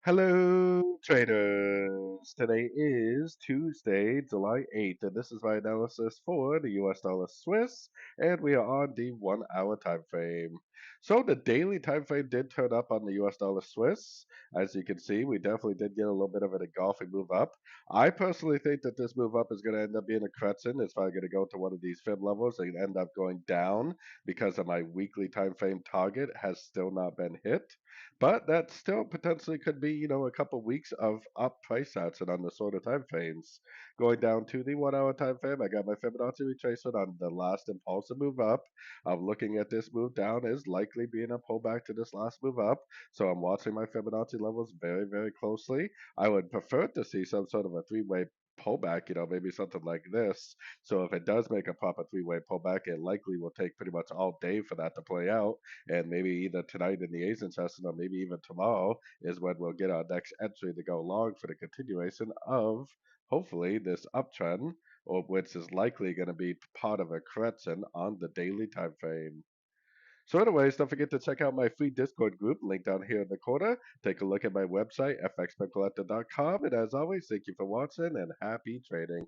Hello, traders. Today is Tuesday, July 8th, and this is my analysis for the US dollar Swiss, and we are on the 1 hour time frame. So the daily time frame did turn up on the US dollar Swiss. As you can see, we definitely did get a little bit of an engulfing move up. I personally think that this move up is going to end up being a crescent. It's probably going to go to one of these fib levels and end up going down because of my weekly time frame target has still not been hit. But that still potentially could be, a couple weeks of up price action on the sort of time frames. Going down to the 1 hour time frame, I got my Fibonacci retracement on the last impulsive move up. I'm looking at this move down as likely being a pullback to this last move up. So I'm watching my Fibonacci levels very, very closely. I would prefer to see some sort of a three-way pullback, maybe something like this. So if it does make a proper three-way pullback, it likely will take pretty much all day for that to play out, and maybe either tonight in the Asian session or maybe even tomorrow is when we'll get our next entry to go long for the continuation of hopefully this uptrend, or which is likely going to be part of a correction on the daily time frame. So anyways, don't forget to check out my free Discord group, link down here in the corner. Take a look at my website, fxpipcollector.com. And as always, thank you for watching and happy trading.